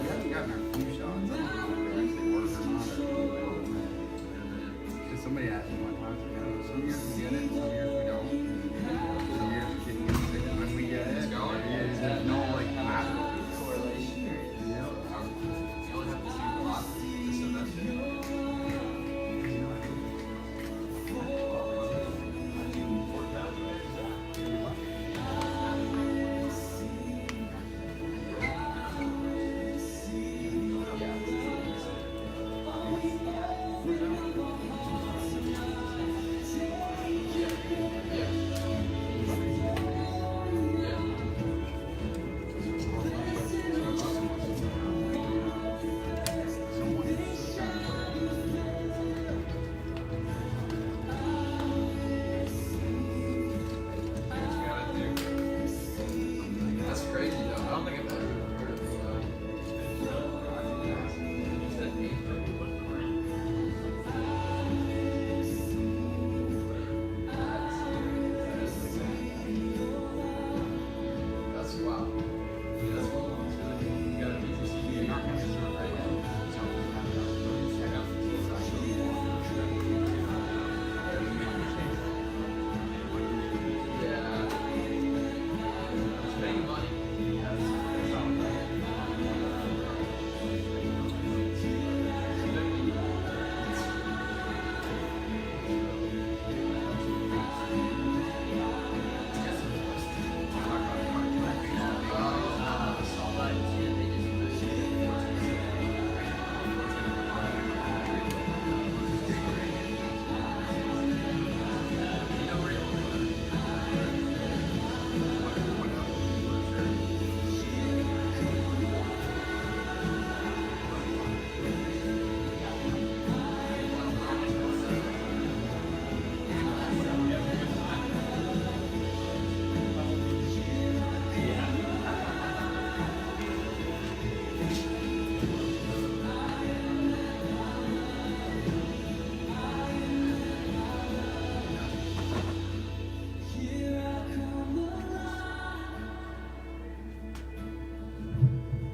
haven't gotten our flu shots. I don't know if they actually work or not. Because somebody asked me one time, some years we get it, some years we don't. Some years we get sick when we get it. There's no like massive correlation. Yeah. You only have to see lots of this and that's it. That's crazy though. I don't think I've ever heard of That's wow. Yeah, that's cool. You gotta be you're not gonna do it right now. Yeah. Spending money.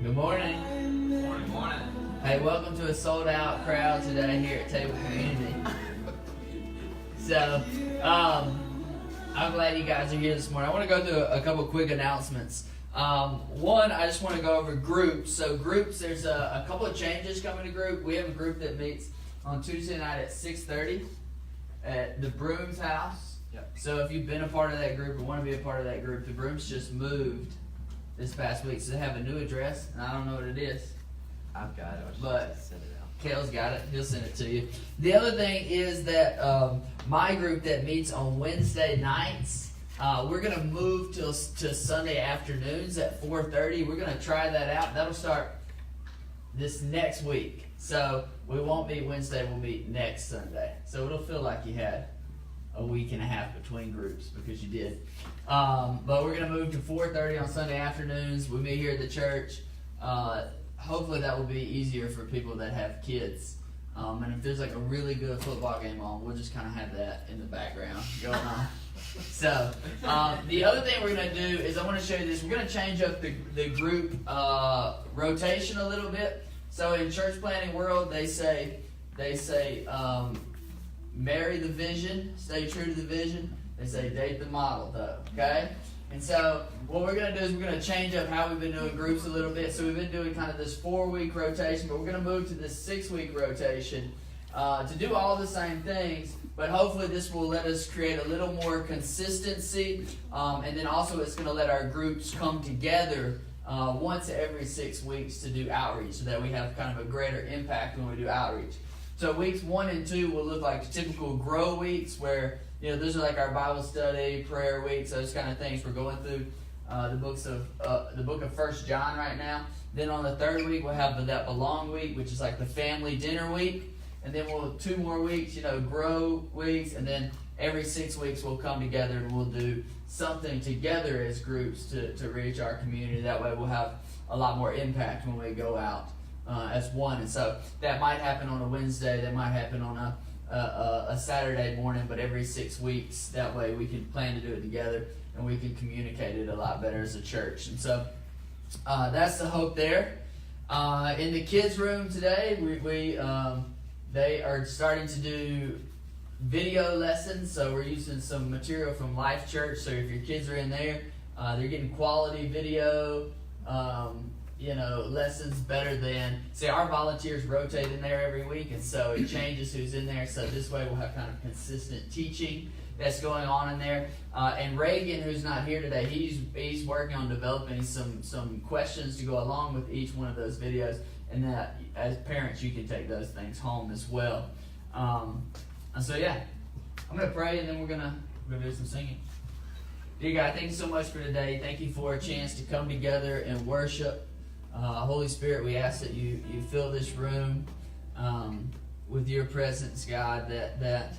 Good morning. Morning. Hey, welcome to a sold out crowd today here at Table Community. So, I'm glad you guys are here this morning. I want to go through a couple quick announcements. One, I just want to go over groups. So groups, there's a couple of changes coming to group. We have a group that meets on Tuesday night at 6:30 at the Broom's house. Yep. So if you've been a part of that group or want to be a part of that group, the Brooms just moved this past week. So they have a new address, and I don't know what it is. I've got it. But Send it out. Kale's got it. He'll send it to you. The other thing is that my group that meets on Wednesday nights, we're going to move to Sunday afternoons at 4:30. We're going to try that out. That'll start this next week. So we won't meet Wednesday. We'll meet next Sunday. So it'll feel like you had a week and a half between groups because you did. But we're going to move to 4:30 on Sunday afternoons. We meet here at the church. Hopefully that will be easier for people that have kids. And if there's like a really good football game on, we'll just kind of have that in the background going on. So the other thing we're going to do is I want to show you this. We're going to change up the group rotation a little bit. So in church planting world, they say marry the vision, stay true to the vision. They say date the model though, okay? And so what we're going to do is we're going to change up how we've been doing groups a little bit. So we've been doing kind of this 4-week rotation, but we're going to move to this 6-week rotation to do all the same things, but hopefully this will let us create a little more consistency, and then also it's going to let our groups come together once every 6 weeks to do outreach so that we have kind of a greater impact when we do outreach. So weeks 1 and 2 will look like typical grow weeks where, you know, those are like our Bible study, prayer weeks, those kind of things. We're going through the book of 1 John right now. Then on the 3rd week, we'll have that belong week, which is like the family dinner week. And then we'll 2 more weeks, you know, grow weeks. And then every 6 weeks we'll come together and we'll do something together as groups to reach our community. That way we'll have a lot more impact when we go out as one. And so that might happen on a Wednesday, that might happen on a Saturday morning, but every 6 weeks, that way we can plan to do it together and we can communicate it a lot better as a church. And so that's the hope there. In the kids' room today, they are starting to do video lessons. So we're using some material from Life Church. So if your kids are in there, they're getting quality video, lessons better than, see, our volunteers rotate in there every week, and so it changes who's in there. So this way we'll have kind of consistent teaching that's going on in there. And Reagan, who's not here today, he's working on developing some questions to go along with each one of those videos, and that as parents you can take those things home as well. And so yeah, I'm gonna pray and then we're gonna do some singing. Dear God, thank you so much for today. Thank you for a chance to come together and worship. Holy Spirit, we ask that you fill this room with your presence, God, that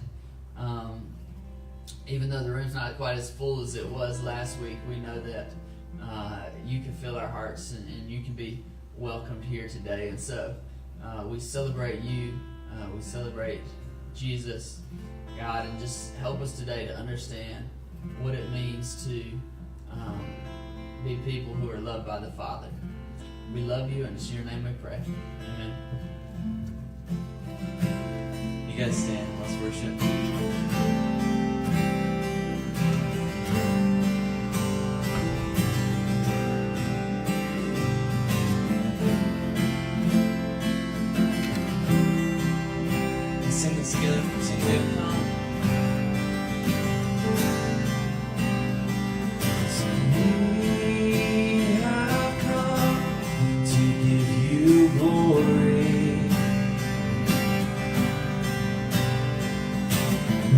even though the room's not quite as full as it was last week, we know that you can fill our hearts and you can be welcomed here today. And so we celebrate you. We celebrate Jesus, God, and just help us today to understand what it means to be people who are loved by the Father. We love you, and it's in your name we pray. Amen. You guys stand. Let's worship. Sing this together. Sing together.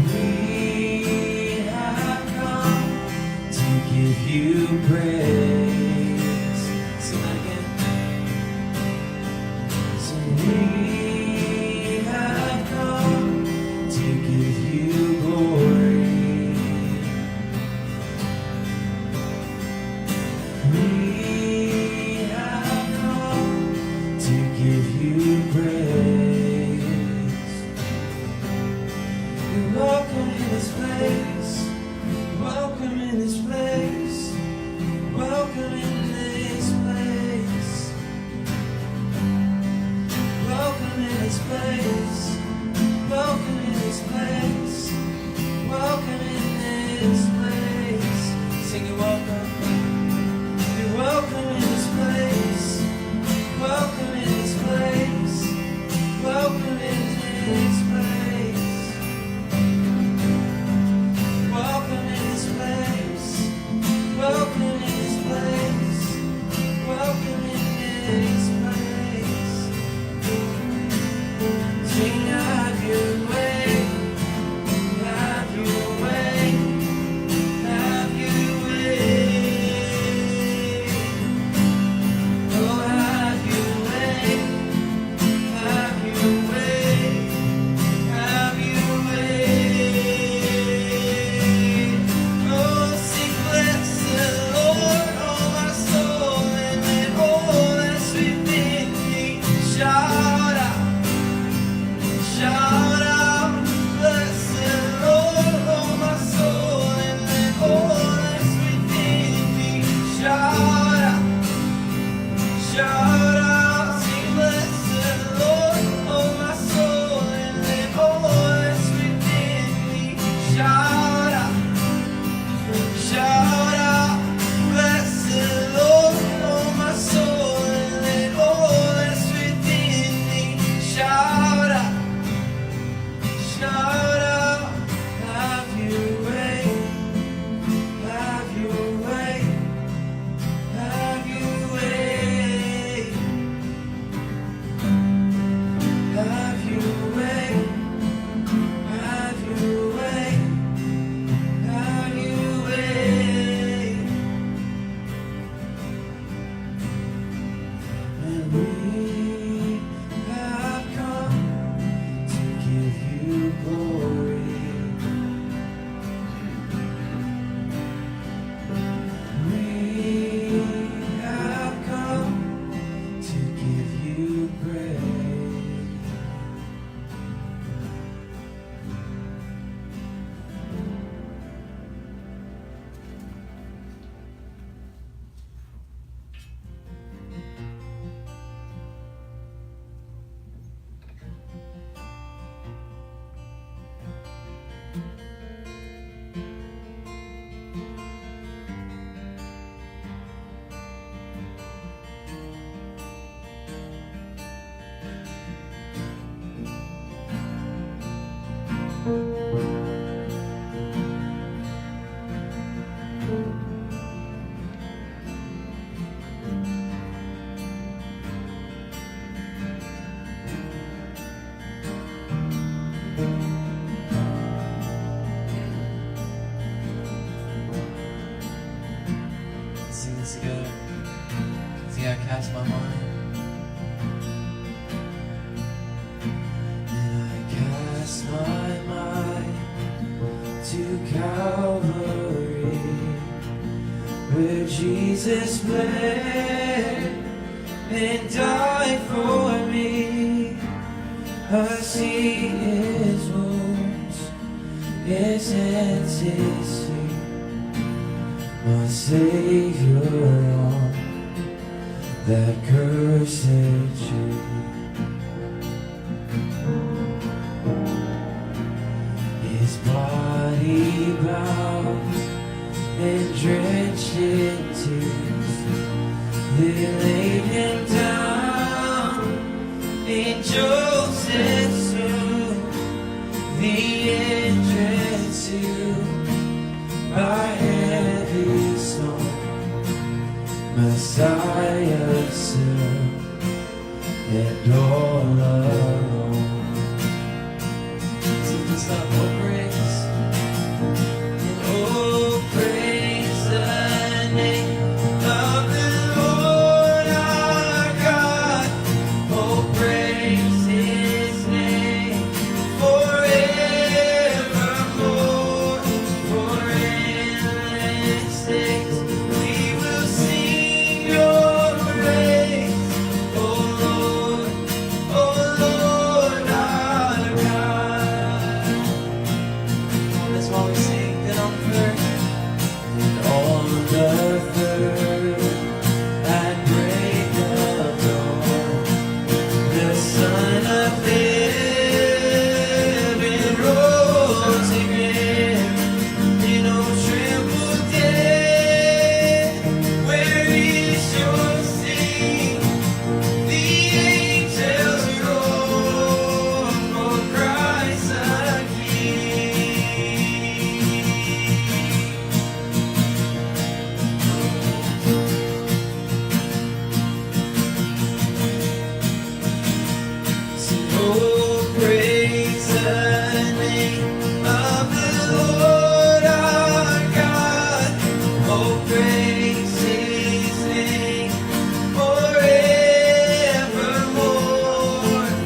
We good. See, I cast my mind. And I cast my mind to Calvary, where Jesus bled and died for me. I see his wounds, his hands, his feet, my Savior on that cursed tree. His body bound and drenched in tears, they laid him down in Joseph's tomb, the entrance to my heavy stone. Messiah still and all alone. So just like oh praise, oh praise the name of the Lord our God. Oh praise his name forevermore. For endless days we will sing your praise, oh Lord our God. That's why we sing that on third and on the third at break of dawn, the Son of heaven rose again in old trampled death. Where is your sting? The angels roar for Christ the King. Sing, oh, praise the name of the Lord our God. Oh, praise his name forevermore.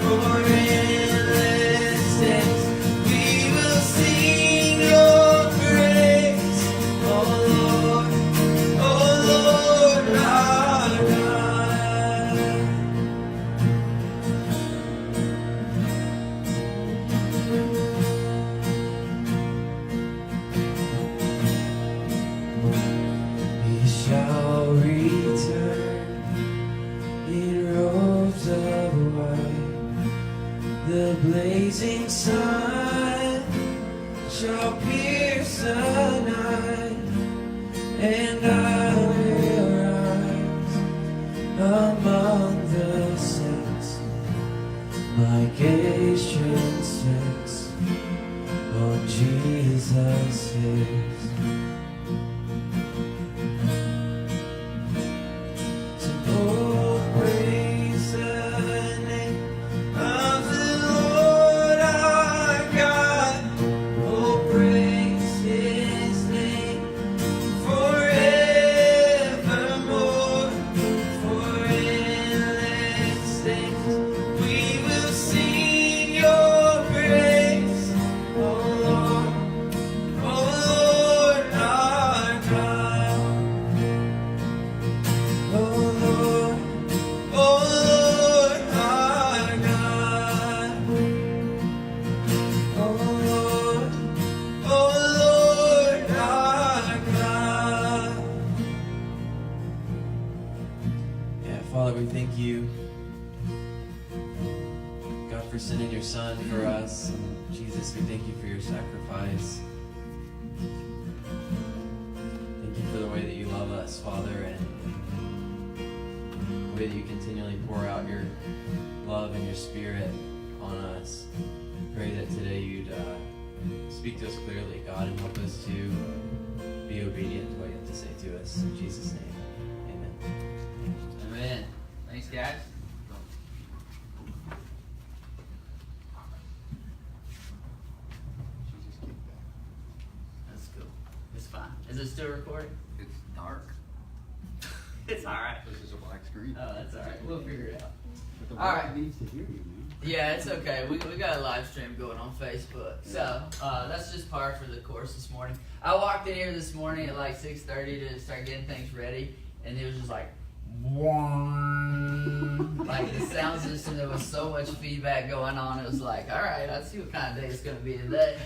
For endless days we will sing your praise, oh Lord our God. He shall return in robes of white. The blazing sun shall pierce the night, and I will rise among the saints. My gaze transfixed on Jesus' face. So, oh, praise the name of the Lord our God. Oh, praise his name forevermore. For endless days we will sing your praise, oh Lord our God. Oh Lord our God. Oh Lord our God. Yeah, Father, we thank you, God, for sending your Son for us. Jesus, we thank you for your sacrifice. Thank you for the way that you love us, Father, and the way that you continually pour out your love and your Spirit on us. Pray that today you'd speak to us clearly, God, and help us to be obedient to what you have to say to us. In Jesus' name, amen. Amen. Thanks, guys. Jesus kicked back. That's cool. It's fine. Is it still recording? It's dark. It's all right. This is a black screen. Oh, that's all right. We'll figure it out. But the All world right. needs to hear you, man. Yeah, it's okay. We got a live stream going on Facebook. So that's just par for the course this morning. I walked in here this morning at like 6:30 to start getting things ready, and it was just like, like the sound system. There was so much feedback going on. It was like, all right, I see what kind of day it's going to be today.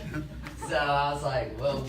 So I was like, well,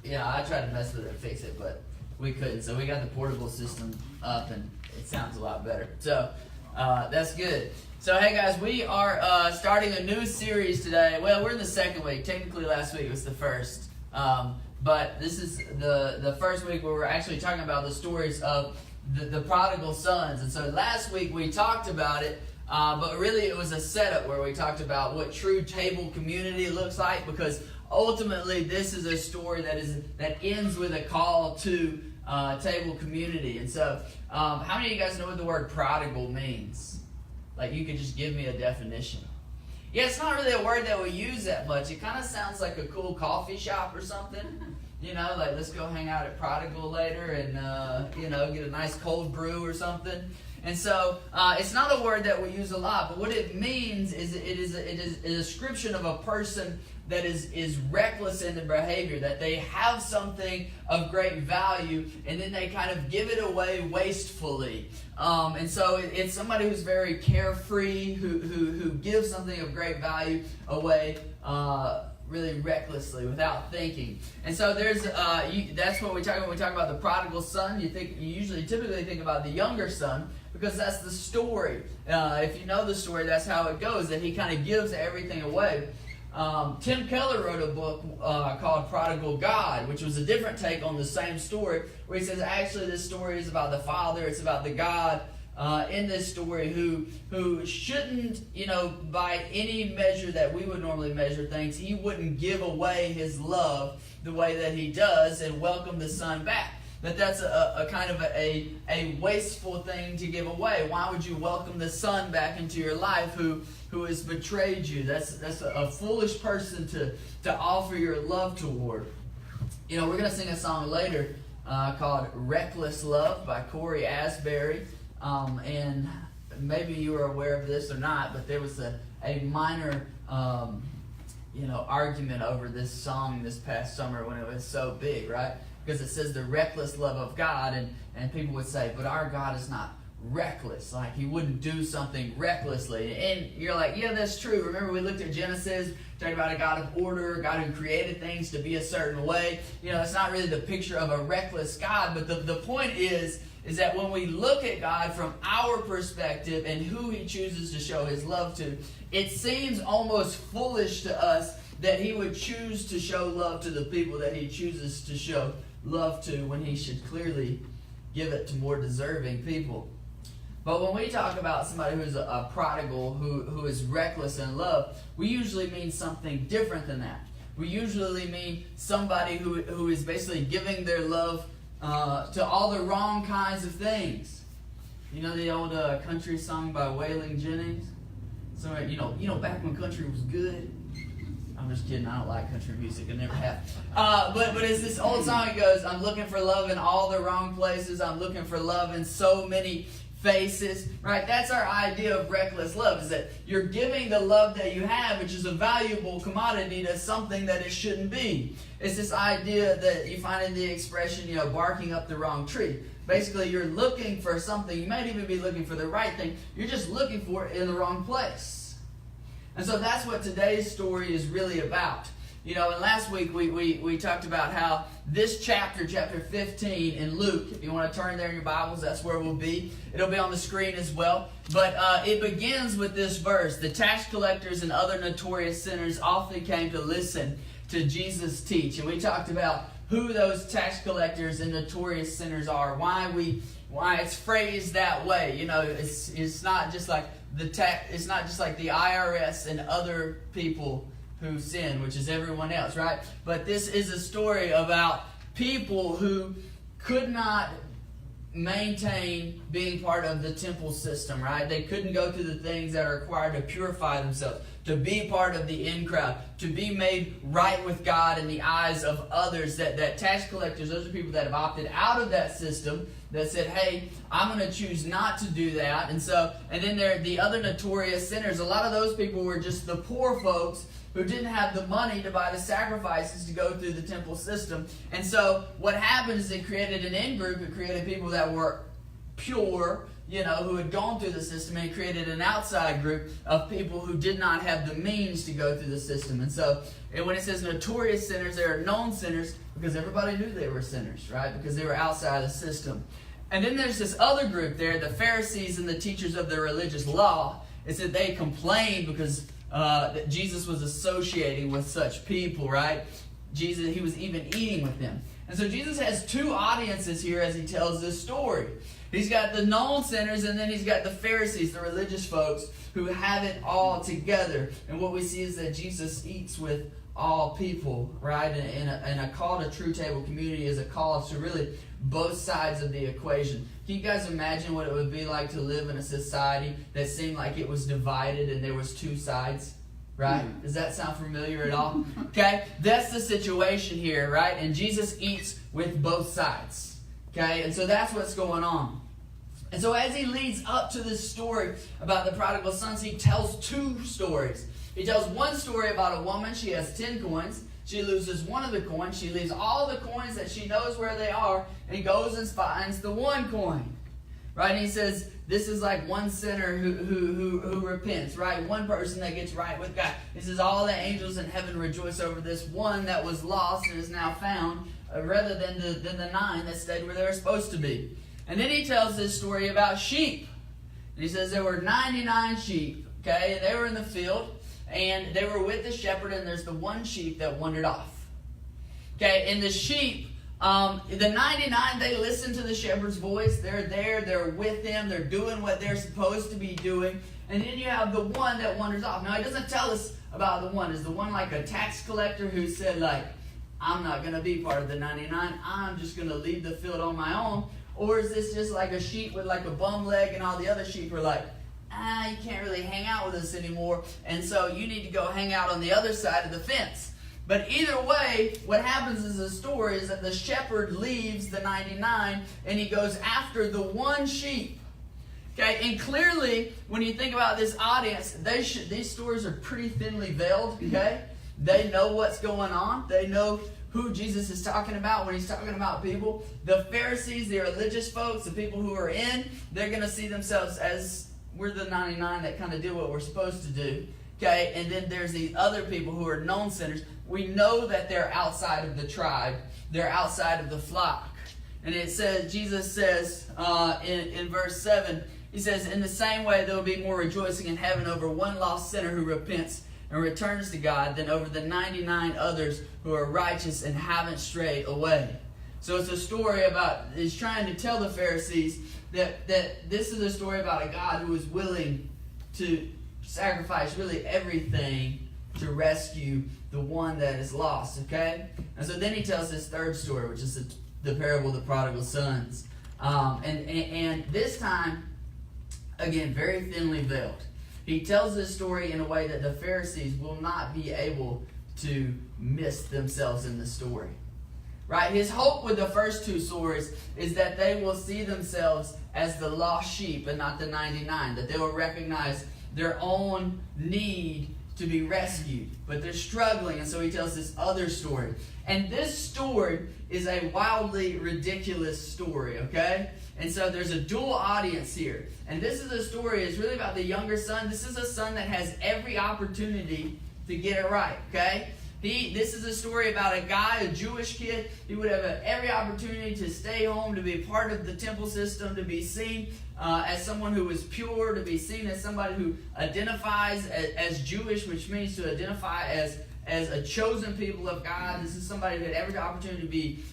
I tried to mess with it and fix it, but we couldn't. So we got the portable system up, and it sounds a lot better. So that's good. So hey guys, we are starting a new series today. Well, we're in the second week. Technically last week was the first. But this is the first week where we're actually talking about the stories of the prodigal sons. And so last week we talked about it, but really it was a setup where we talked about what true table community looks like, because ultimately this is a story that ends with a call to table community. And so how many of you guys know what the word prodigal means? Like, you could just give me a definition. Yeah, it's not really a word that we use that much. It kind of sounds like a cool coffee shop or something. Like, let's go hang out at Prodigal later and, get a nice cold brew or something. And so it's not a word that we use a lot, but what it means is it is a description of a person that is reckless in their behavior, that they have something of great value and then they kind of give it away wastefully. And so it's somebody who's very carefree, who gives something of great value away really recklessly, without thinking. And so there's that's what we talk about when we talk about the prodigal son. You typically think about the younger son, because that's the story. If you know the story, that's how it goes, that he kind of gives everything away. Tim Keller wrote a book called Prodigal God, which was a different take on the same story, where he says actually this story is about the father, it's about the God in this story who shouldn't, by any measure that we would normally measure things, he wouldn't give away his love the way that he does and welcome the son back. That's a kind of a wasteful thing to give away. Why would you welcome the son back into your life who has betrayed you? That's a foolish person to offer your love toward. We're going to sing a song later called Reckless Love by Corey Asbury. And maybe you are aware of this or not, but there was a minor argument over this song this past summer when it was so big, right? Because it says the reckless love of God, and people would say, but our God is not reckless. Like, he wouldn't do something recklessly. And you're like, yeah, that's true. Remember we looked at Genesis, talking about a God of order, a God who created things to be a certain way. It's not really the picture of a reckless God, but the point is that when we look at God from our perspective and who he chooses to show his love to, it seems almost foolish to us that he would choose to show love to the people that he chooses to show love to, when he should clearly give it to more deserving people. But when we talk about somebody who's a prodigal, who is reckless in love, we usually mean something different than that. We usually mean somebody who is basically giving their love to all the wrong kinds of things. You know the old country song by Waylon Jennings? So back when country was good. I'm just kidding, I don't like country music, I never have. But it's this old song that goes, I'm looking for love in all the wrong places, I'm looking for love in so many faces, right? That's our idea of reckless love, is that you're giving the love that you have, which is a valuable commodity, to something that it shouldn't be. It's this idea that you find in the expression, barking up the wrong tree. Basically, you're looking for something, you might even be looking for the right thing, you're just looking for it in the wrong place. And so that's what today's story is really about. And last week we talked about how this chapter 15 in Luke, if you want to turn there in your Bibles, that's where we'll be. It'll be on the screen as well. But it begins with this verse. The tax collectors and other notorious sinners often came to listen to Jesus teach. And we talked about who those tax collectors and notorious sinners are, why it's phrased that way. It's not just like it's not just like the IRS and other people who sin, which is everyone else, right? But this is a story about people who could not maintain being part of the temple system, right? They couldn't go through the things that are required to purify themselves, to be part of the in crowd, to be made right with God in the eyes of others. That tax collectors, those are people that have opted out of that system, that said, hey, I'm going to choose not to do that. And then there are the other notorious sinners. A lot of those people were just the poor folks who didn't have the money to buy the sacrifices to go through the temple system. And so what happened is it created an in-group. It created people that were pure, who had gone through the system, and it created an outside group of people who did not have the means to go through the system. And when it says notorious sinners, they are known sinners because everybody knew they were sinners, right? Because they were outside the system. And then there's this other group there, the Pharisees and the teachers of the religious law. It said they complained because that Jesus was associating with such people, right? He was even eating with them. And so Jesus has two audiences here as he tells this story. He's got the known sinners, and then he's got the Pharisees, the religious folks, who have it all together. And what we see is that Jesus eats with all people, right? And a call to true table community is a call to really both sides of the equation. Can you guys imagine what it would be like to live in a society that seemed like it was divided and there was two sides? Right? Does that sound familiar at all? Okay? That's the situation here, right? And Jesus eats with both sides. Okay? And so that's what's going on. And so as he leads up to this story about the prodigal sons, he tells two stories. He tells one story about a woman. She has 10 coins. She loses one of the coins. She leaves all the coins that she knows where they are and goes and finds the one coin. Right? And he says, this is like one sinner who repents, right? One person that gets right with God. He says, all the angels in heaven rejoice over this one that was lost and is now found, rather than the 9 that stayed where they were supposed to be. And then he tells this story about sheep. And he says there were 99 sheep, okay? And they were in the field, and they were with the shepherd, and there's the one sheep that wandered off. Okay, and the sheep, the 99, they listen to the shepherd's voice. They're there, they're with him, they're doing what they're supposed to be doing. And then you have the one that wanders off. Now, it doesn't tell us about the one. Is the one like a tax collector who said, like, I'm not going to be part of the 99. I'm just going to leave the field on my own. Or is this just like a sheep with like a bum leg, and all the other sheep are like, you can't really hang out with us anymore, and so you need to go hang out on the other side of the fence. But either way, what happens in the story is that the shepherd leaves the 99 and he goes after the one sheep. Okay, and clearly, when you think about this audience, these stories are pretty thinly veiled. Okay, they know what's going on. They know who Jesus is talking about when he's talking about people. The Pharisees, the religious folks, the people who are in, they're going to see themselves as, we're the 99 that kind of do what we're supposed to do. Okay, and then there's these other people who are known sinners. We know that they're outside of the tribe. They're outside of the flock. And it says, Jesus says in verse 7, he says, in the same way there will be more rejoicing in heaven over one lost sinner who repents and returns to God than over the 99 others who are righteous and haven't strayed away. So it's a story about, he's trying to tell the Pharisees that this is a story about a God who is willing to sacrifice really everything to rescue the one that is lost, okay? And so then he tells this third story, which is the parable of the prodigal sons. And this time, again, very thinly veiled. He tells this story in a way that the Pharisees will not be able to miss themselves in the story. Right? His hope with the first two stories is that they will see themselves as the lost sheep and not the 99. That they will recognize their own need to be rescued. But they're struggling, and so he tells this other story. And this story is a wildly ridiculous story, okay? And so there's a dual audience here. And this is a story, it's really about the younger son. This is a son that has every opportunity to get it right, okay? This is a story about a guy, a Jewish kid. He would have every opportunity to stay home, to be part of the temple system, to be seen as someone who is pure, to be seen as somebody who identifies as Jewish, which means to identify as a chosen people of God. This is somebody who had every opportunity to be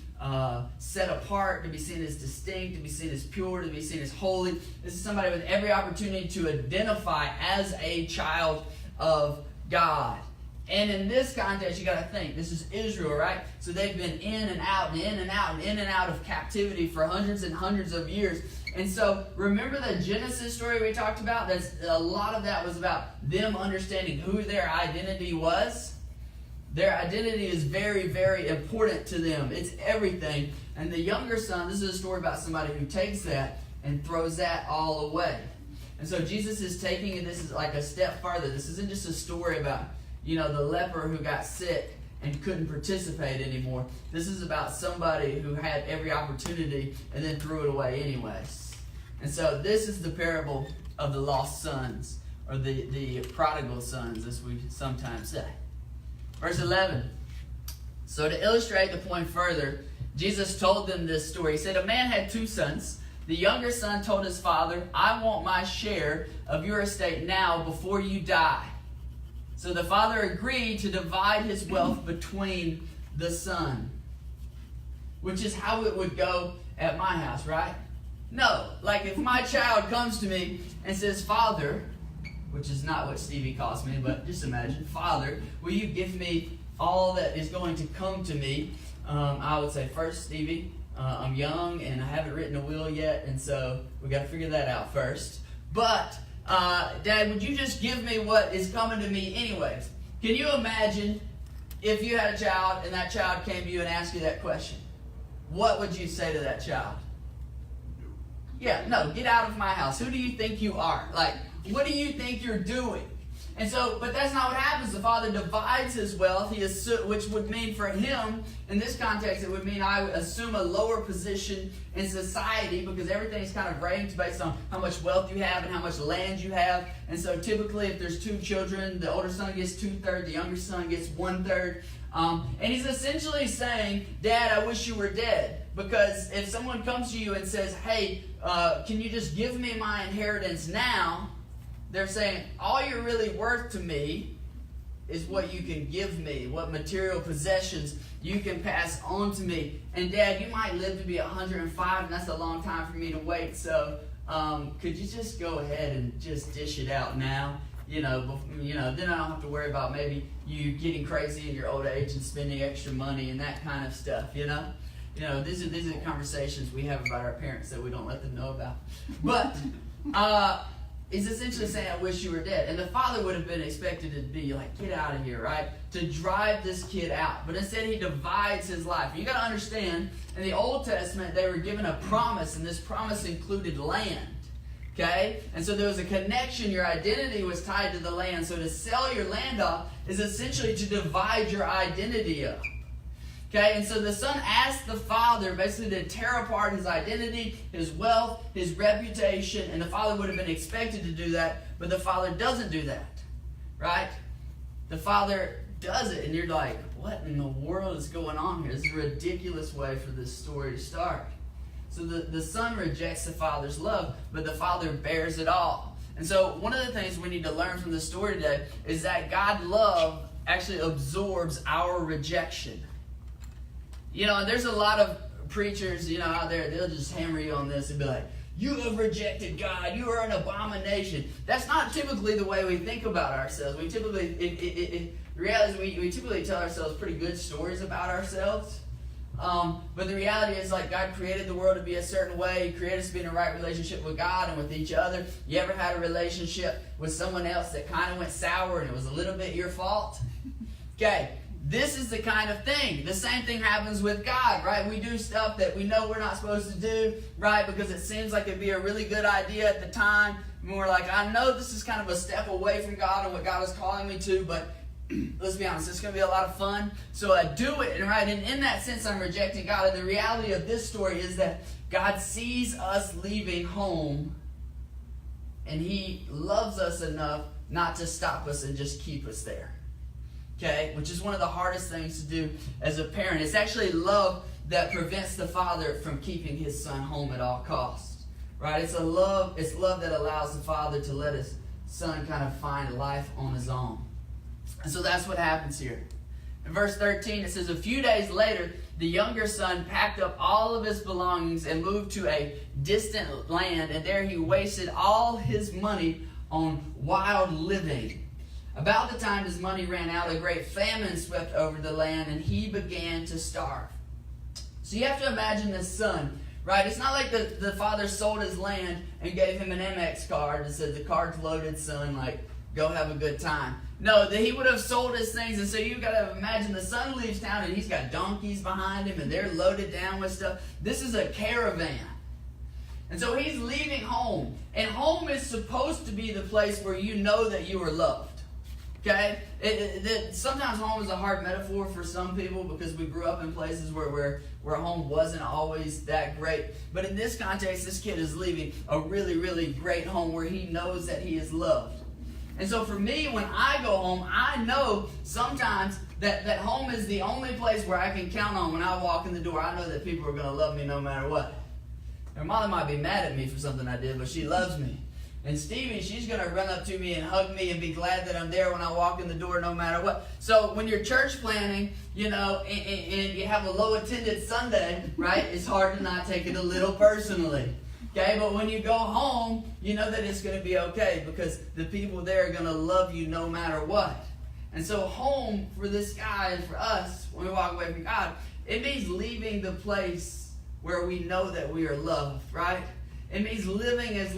set apart, to be seen as distinct, to be seen as pure, to be seen as holy. This is somebody with every opportunity to identify as a child of God. And in this context, you got to think, this is Israel, right? So they've been in and out and in and out and in and out of captivity for hundreds and hundreds of years. And so remember the Genesis story we talked about? A lot of that was about them understanding who their identity was. Their identity is very, very important to them. It's everything. And the younger son, this is a story about somebody who takes that and throws that all away. And so Jesus is taking it, this is like a step further. This isn't just a story about, the leper who got sick and couldn't participate anymore. This is about somebody who had every opportunity and then threw it away anyways. And so this is the parable of the lost sons, or the prodigal sons, as we sometimes say. Verse 11. So to illustrate the point further, Jesus told them this story. He said, a man had 2 sons. The younger son told his father, I want my share of your estate now before you die. So the father agreed to divide his wealth between the son. Which is how it would go at my house, right? No, like if my child comes to me and says, Father, which is not what Stevie calls me, but just imagine, Father, will you give me all that is going to come to me? I would say, first, Stevie, I'm young and I haven't written a will yet, and so we got to figure that out first. But, Dad, would you just give me what is coming to me anyways? Can you imagine if you had a child and that child came to you and asked you that question? What would you say to that child? Yeah, no, get out of my house. Who do you think you are? Like, what do you think you're doing? And so, but that's not what happens. The father divides his wealth, which would mean for him, in this context, it would mean I would assume a lower position in society because everything's kind of ranked based on how much wealth you have and how much land you have. And so typically if there's 2 children, the older son gets 2/3, the younger son gets 1/3. And he's essentially saying, Dad, I wish you were dead. Because if someone comes to you and says, hey, can you just give me my inheritance now? They're saying, all you're really worth to me is what you can give me, what material possessions you can pass on to me. And Dad, you might live to be 105, and that's a long time for me to wait. So could you just go ahead and just dish it out now? Then I don't have to worry about maybe you getting crazy in your old age and spending extra money and that kind of stuff, These are the conversations we have about our parents that we don't let them know about. But is essentially saying, I wish you were dead. And the father would have been expected to be like, get out of here, right? To drive this kid out. But instead he divides his life. You got to understand, in the Old Testament, they were given a promise, and this promise included land. Okay? And so there was a connection. Your identity was tied to the land. So to sell your land off is essentially to divide your identity up. Okay, and so the son asked the father basically to tear apart his identity, his wealth, his reputation, and the father would have been expected to do that, but the father doesn't do that, right? The father does it, and you're like, what in the world is going on here? This is a ridiculous way for this story to start. So the son rejects the father's love, but the father bears it all. And so one of the things we need to learn from this story today is that God's love actually absorbs our rejection. And there's a lot of preachers, out there, they'll just hammer you on this and be like, you have rejected God, you are an abomination. That's not typically the way we think about ourselves. We typically, the reality is we typically tell ourselves pretty good stories about ourselves. But the reality is, like, God created the world to be a certain way. He created us to be in a right relationship with God and with each other. You ever had a relationship with someone else that kind of went sour and it was a little bit your fault? Okay. This is the kind of thing. The same thing happens with God, right? We do stuff that we know we're not supposed to do, right? Because it seems like it'd be a really good idea at the time. And we're like, I know this is kind of a step away from God and what God is calling me to, but let's be honest, it's going to be a lot of fun. So I do it, and right? And in that sense, I'm rejecting God. And the reality of this story is that God sees us leaving home, and He loves us enough not to stop us and just keep us there. Okay, which is one of the hardest things to do as a parent. It's actually love that prevents the father from keeping his son home at all costs. Right? It's love that allows the father to let his son kind of find life on his own. And so that's what happens here. In verse 13, it says, a few days later, the younger son packed up all of his belongings and moved to a distant land, and there he wasted all his money on wild living. About the time his money ran out, a great famine swept over the land, and he began to starve. So you have to imagine this son, right? It's not like the father sold his land and gave him an Amex card and said, the card's loaded, son, like, go have a good time. No, that he would have sold his things, and so you got to imagine the son leaves town, and he's got donkeys behind him, and they're loaded down with stuff. This is a caravan. And so he's leaving home, and home is supposed to be the place where you know that you are loved. Okay? Sometimes home is a hard metaphor for some people because we grew up in places where home wasn't always that great. But in this context, this kid is leaving a really, really great home where he knows that he is loved. And so for me, when I go home, I know sometimes that home is the only place where I can count on when I walk in the door. I know that people are going to love me no matter what. Her mother might be mad at me for something I did, but she loves me. And Stevie, she's going to run up to me and hug me and be glad that I'm there when I walk in the door no matter what. So when you're church planning, you know, and you have a low attended Sunday, right, it's hard to not take it a little personally. Okay, but when you go home, you know that it's going to be okay because the people there are going to love you no matter what. And so home for this guy and for us, when we walk away from God, it means leaving the place where we know that we are loved, right? It means living as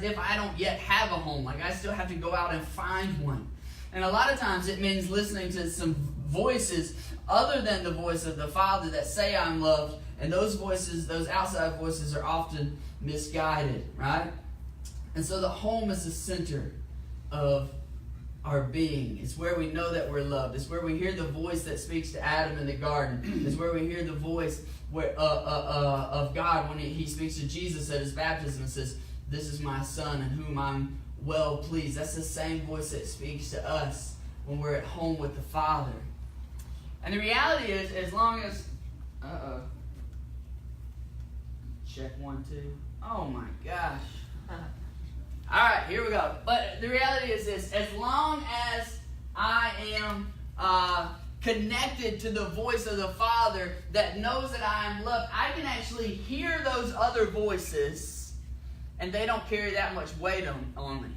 if I don't yet have a home. Like I still have to go out and find one. And a lot of times it means listening to some voices other than the voice of the Father that say I'm loved. And those voices, those outside voices are often misguided, right? And so the home is the center of our being. It's where we know that we're loved. It's where we hear the voice that speaks to Adam in the garden. It's where we hear the voice of God when he speaks to Jesus at his baptism and says, this is my son in whom I'm well pleased. That's the same voice that speaks to us when we're at home with the Father. And the reality is, as long as... Check 1, 2. Oh my gosh. Alright, here we go. But the reality is this. As long as I am connected to the voice of the Father that knows that I am loved, I can actually hear those other voices and they don't carry that much weight on me.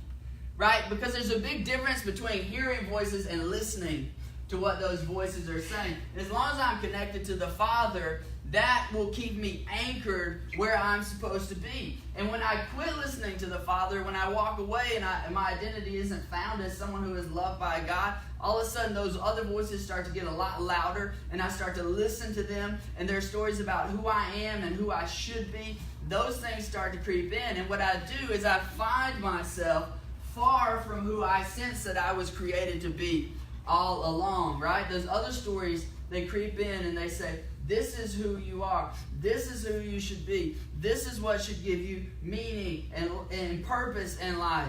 Right? Because there's a big difference between hearing voices and listening to what those voices are saying. As long as I'm connected to the Father, that will keep me anchored where I'm supposed to be. And when I quit listening to the Father, when I walk away and my identity isn't found as someone who is loved by God, all of a sudden those other voices start to get a lot louder, and I start to listen to them, and their stories about who I am and who I should be. Those things start to creep in, and what I do is I find myself far from who I sense that I was created to be all along, right? Those other stories, they creep in and they say, this is who you are. This is who you should be. This is what should give you meaning and purpose in life.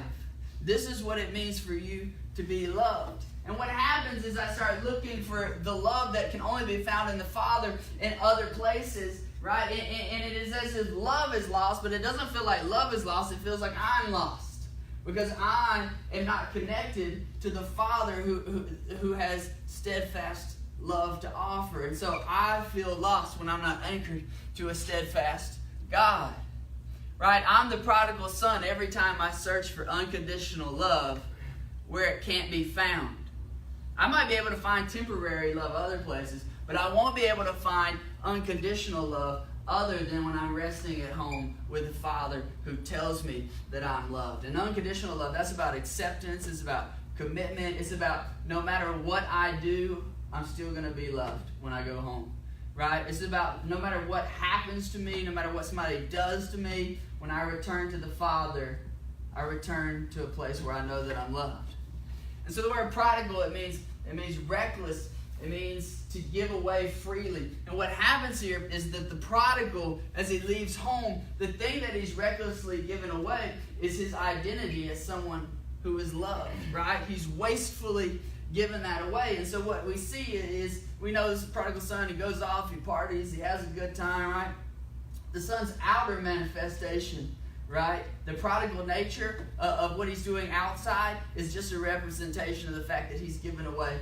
This is what it means for you to be loved. And what happens is I start looking for the love that can only be found in the Father in other places, right? And it is as if love is lost, but it doesn't feel like love is lost. It feels like I'm lost because I am not connected to the Father who has steadfast love to offer. And so I feel lost when I'm not anchored to a steadfast God. Right? I'm the prodigal son every time I search for unconditional love where it can't be found. I might be able to find temporary love other places, but I won't be able to find unconditional love other than when I'm resting at home with the Father who tells me that I'm loved. And unconditional love, that's about acceptance, it's about commitment, it's about no matter what I do, I'm still going to be loved when I go home, right? It's about no matter what happens to me, no matter what somebody does to me, when I return to the Father, I return to a place where I know that I'm loved. And so the word prodigal, it means reckless. It means to give away freely. And what happens here is that the prodigal, as he leaves home, the thing that he's recklessly given away is his identity as someone who is loved, right? He's wastefully given that away. And so what we see is, we know this prodigal son, he goes off, he parties, he has a good time, right? The son's outer manifestation, right? The prodigal nature of what he's doing outside is just a representation of the fact that he's given away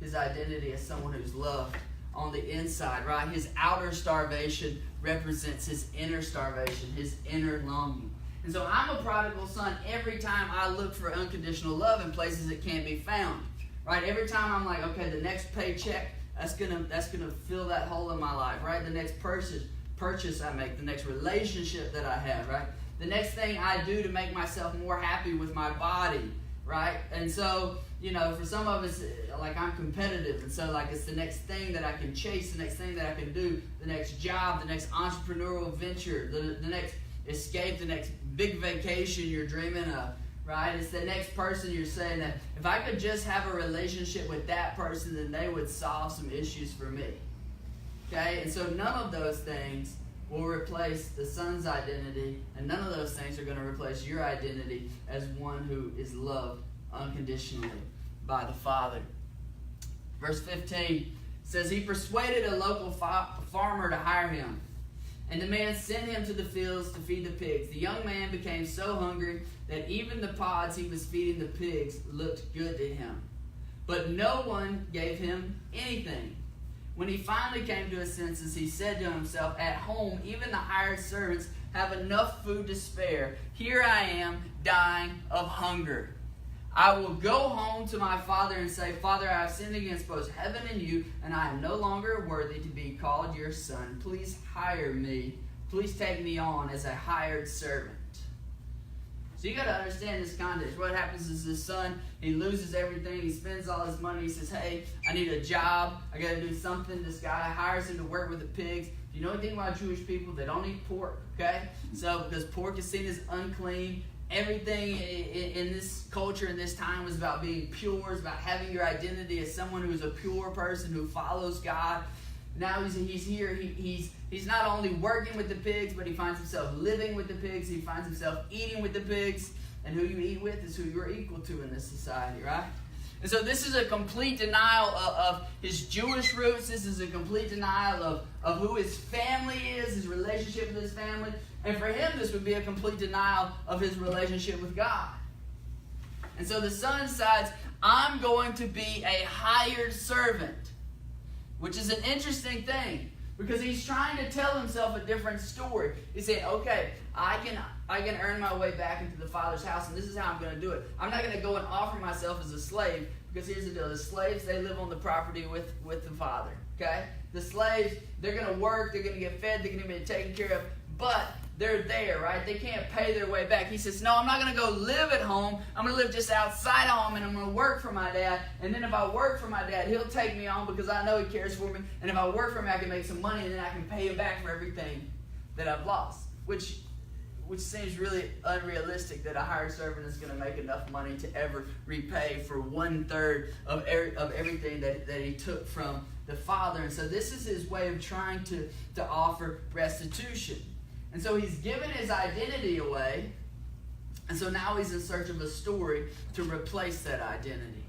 his identity as someone who's loved on the inside, right? His outer starvation represents his inner starvation, his inner longing. And so I'm a prodigal son every time I look for unconditional love in places it can't be found. Right? Every time I'm like, okay, the next paycheck, that's gonna fill that hole in my life, right? The next purchase I make, the next relationship that I have, right? The next thing I do to make myself more happy with my body, right? And so, for some of us, like I'm competitive, and so like it's the next thing that I can chase, the next thing that I can do, the next job, the next entrepreneurial venture, the next escape, the next big vacation you're dreaming of, right? It's the next person you're saying that if I could just have a relationship with that person, then they would solve some issues for me. Okay? And so none of those things will replace the son's identity, and none of those things are going to replace your identity as one who is loved unconditionally by the Father. Verse 15 says, he persuaded a local farmer to hire him, and the man sent him to the fields to feed the pigs. The young man became so hungry that even the pods he was feeding the pigs looked good to him. But no one gave him anything. When he finally came to his senses, he said to himself, at home, even the hired servants have enough food to spare. Here I am, dying of hunger. I will go home to my father and say, Father, I have sinned against both heaven and you, and I am no longer worthy to be called your son. Please hire me. Please take me on as a hired servant. So you got to understand this context. What happens is this son, he loses everything. He spends all his money. He says, hey, I need a job. I got to do something. This guy hires him to work with the pigs. Do you know anything about Jewish people? They don't eat pork, okay? So because pork is seen as unclean, everything in this culture, in this time, was about being pure. It's about having your identity as someone who's a pure person who follows God. Now he's here. He's not only working with the pigs, but he finds himself living with the pigs. He finds himself eating with the pigs. And who you eat with is who you're equal to in this society, right? And so this is a complete denial of his Jewish roots. This is a complete denial of who his family is, his relationship with his family. And for him, this would be a complete denial of his relationship with God. And so the son decides, I'm going to be a hired servant, which is an interesting thing because he's trying to tell himself a different story. He's saying, okay, I can earn my way back into the Father's house, and this is how I'm going to do it. I'm not going to go and offer myself as a slave, because here's the deal. The slaves, they live on the property with the Father, okay? The slaves, they're going to work, they're going to get fed, they're going to be taken care of, but they're there, right? They can't pay their way back. He says, no, I'm not going to go live at home. I'm going to live just outside of home, and I'm going to work for my dad. And then if I work for my dad, he'll take me on because I know he cares for me. And if I work for him, I can make some money, and then I can pay him back for everything that I've lost. Which seems really unrealistic that a hired servant is going to make enough money to ever repay for 1/3 of everything that he took from the Father. And so this is his way of trying to offer restitution. And so he's given his identity away, and so now he's in search of a story to replace that identity.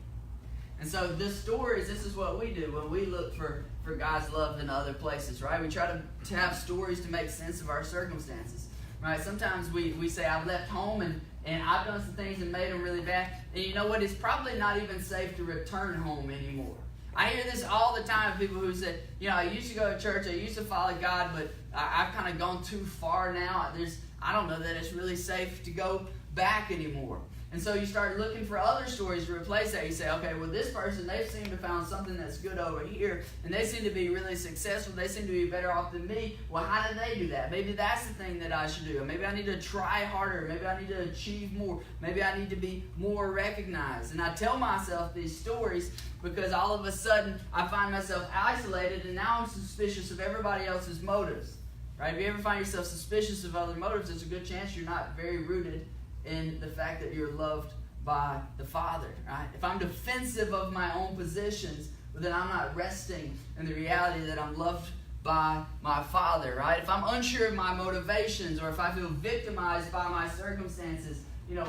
And so this is what we do when we look for God's love in other places, right? We try to have stories to make sense of our circumstances, right? Sometimes we say, I've left home and I've done some things and made them really bad. And you know what? It's probably not even safe to return home anymore. I hear this all the time, people who say, I used to go to church, I used to follow God, but I've kind of gone too far now. I don't know that it's really safe to go back anymore. And so you start looking for other stories to replace that. You say, okay, well, this person, they seem to have found something that's good over here, and they seem to be really successful. They seem to be better off than me. Well, how did they do that? Maybe that's the thing that I should do. Maybe I need to try harder. Maybe I need to achieve more. Maybe I need to be more recognized. And I tell myself these stories because all of a sudden I find myself isolated, and now I'm suspicious of everybody else's motives. Right? If you ever find yourself suspicious of other motives, there's a good chance you're not very rooted in the fact that you're loved by the Father, right? If I'm defensive of my own positions, then I'm not resting in the reality that I'm loved by my Father, right? If I'm unsure of my motivations, or if I feel victimized by my circumstances,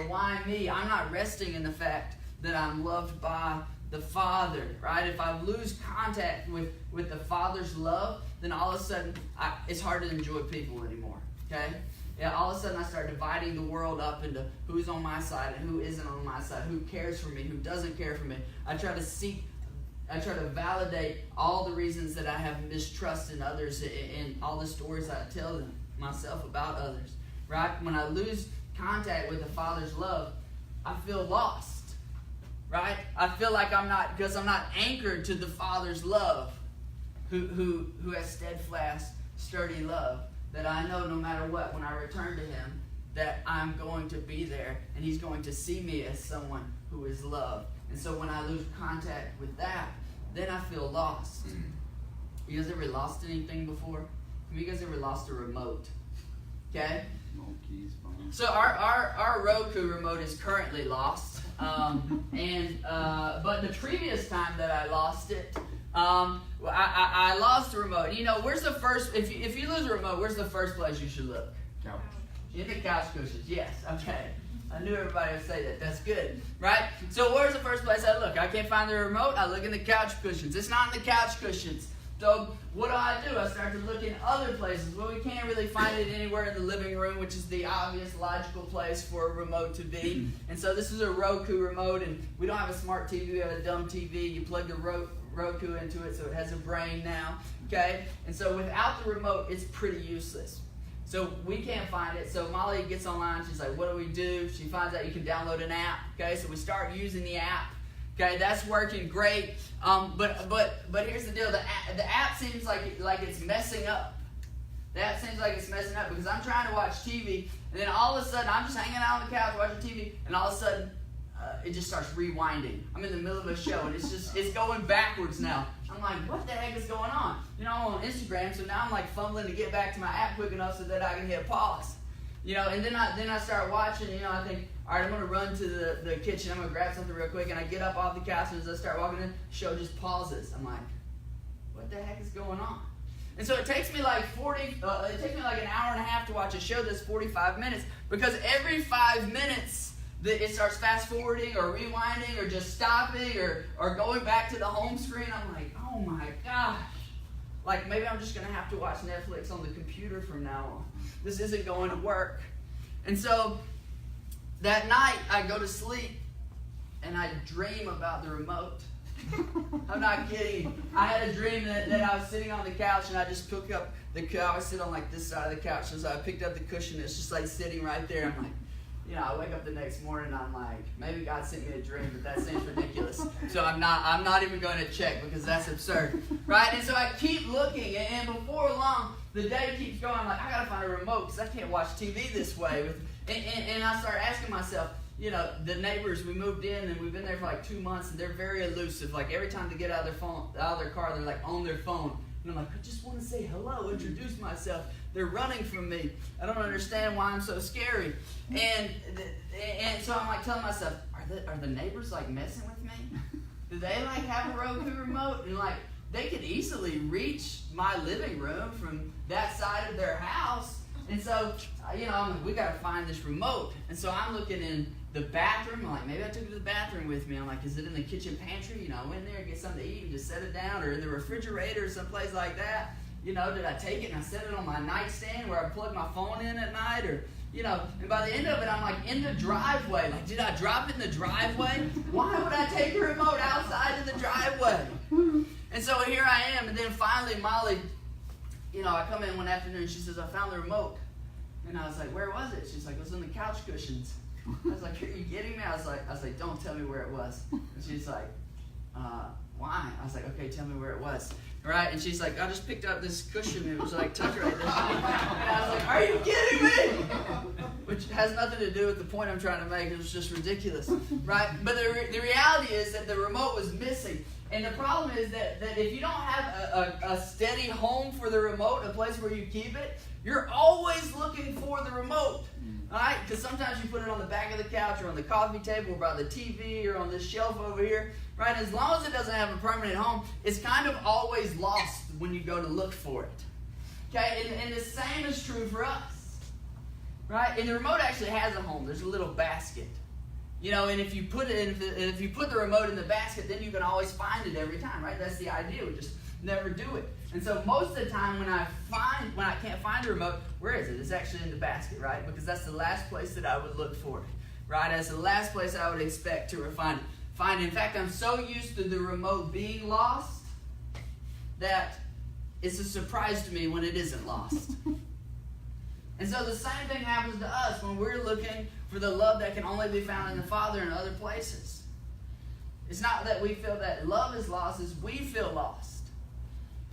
why me? I'm not resting in the fact that I'm loved by the Father, right? If I lose contact with the Father's love, then all of a sudden it's hard to enjoy people anymore, okay? Yeah, all of a sudden I start dividing the world up into who's on my side and who isn't on my side, who cares for me, who doesn't care for me. I try to validate all the reasons that I have mistrust in others and all the stories I tell them myself about others, right? When I lose contact with the Father's love, I feel lost. Right? I feel like I'm not, because I'm not anchored to the Father's love, who has steadfast, sturdy love, that I know no matter what, when I return to Him, that I'm going to be there, and He's going to see me as someone who is loved. And so when I lose contact with that, then I feel lost. You guys ever lost anything before? Have you guys ever lost a remote? Okay? So our Roku remote is currently lost. But the previous time that I lost it, I lost the remote. You know, where's the first, if you lose a remote, where's the first place you should look? Couch. In the couch cushions, yes, okay. I knew everybody would say that. That's good, right? So where's the first place I look? I can't find the remote. I look in the couch cushions. It's not in the couch cushions. So what do? I start to look in other places. Well, we can't really find it anywhere in the living room, which is the obvious logical place for a remote to be. And so this is a Roku remote, and we don't have a smart TV. We have a dumb TV. You plug the Roku into it, so it has a brain now. Okay? And so without the remote, it's pretty useless. So we can't find it. So Molly gets online. She's like, what do we do? She finds out you can download an app. Okay? So we start using the app. Okay, that's working great. But here's the deal: the app seems like it's messing up. The app seems like it's messing up because I'm trying to watch TV, and then all of a sudden I'm just hanging out on the couch watching TV, and all of a sudden it just starts rewinding. I'm in the middle of a show, and it's going backwards now. I'm like, what the heck is going on? You know, I'm on Instagram, so now I'm like fumbling to get back to my app quick enough so that I can hit pause. You know, and then I start watching. You know, I think, all right, I'm going to run to the kitchen. I'm going to grab something real quick. And I get up off the couch, and as I start walking in, the show just pauses. I'm like, what the heck is going on? And so it takes me like an hour and a half to watch a show that's 45 minutes. Because every 5 minutes, it starts fast forwarding or rewinding or just stopping or going back to the home screen. I'm like, oh my gosh. Like, maybe I'm just going to have to watch Netflix on the computer from now on. This isn't going to work. And so that night, I go to sleep, and I dream about the remote. I'm not kidding. I had a dream that I was sitting on the couch, and I just picked up the couch. I sit on, like, this side of the couch, and so I picked up the cushion. It's just, like, sitting right there. I'm like, you know, I wake up the next morning, and I'm like, maybe God sent me a dream, but that seems ridiculous. So I'm not even going to check because that's absurd, right? And so I keep looking, and before long, the day keeps going. I'm like, I got to find a remote because I can't watch TV this way. And I start asking myself, you know, the neighbors, we moved in, and we've been there for like 2 months, and they're very elusive. Like, every time they get out of their car, they're like on their phone. And I'm like, I just want to say hello, introduce myself. They're running from me. I don't understand why I'm so scary. And so I'm like telling myself, are the neighbors like messing with me? Do they like have a Roku remote? And like, they could easily reach my living room from that side of their house. And so, you know, I'm like, we got to find this remote. And so I'm looking in the bathroom. I'm like, maybe I took it to the bathroom with me. I'm like, is it in the kitchen pantry? You know, I went in there and get something to eat and just set it down, or in the refrigerator or someplace like that. You know, did I take it and I set it on my nightstand where I plug my phone in at night? Or, you know, and by the end of it, I'm like in the driveway. Like, did I drop it in the driveway? Why would I take the remote outside of the driveway? And so here I am. And then finally, Molly, you know, I come in one afternoon and she says, I found the remote. And I was like, where was it? She's like, it was in the couch cushions. I was like, are you kidding me? I was like, don't tell me where it was. And she's like, why? I was like, okay, tell me where it was. Right? And she's like, I just picked up this cushion. It was like tucked right there. And I was like, are you kidding me? Which has nothing to do with the point I'm trying to make. It was just ridiculous. Right? But the reality is that the remote was missing. And the problem is that if you don't have a steady home for the remote, a place where you keep it, you're always looking for the remote. Alright? Because sometimes you put it on the back of the couch or on the coffee table or by the TV or on this shelf over here. Right? As long as it doesn't have a permanent home, it's kind of always lost when you go to look for it. Okay? And the same is true for us. Right? And the remote actually has a home. There's a little basket. You know, and if you put the remote in the basket, then you can always find it every time, right? That's the idea. We just never do it. And so most of the time when I can't find a remote, where is it? It's actually in the basket, right? Because that's the last place that I would look for it, right? That's the last place I would expect to find it. In fact, I'm so used to the remote being lost that it's a surprise to me when it isn't lost. And so the same thing happens to us when we're looking for the love that can only be found in the Father and other places. It's not that we feel that love is lost, it's we feel lost.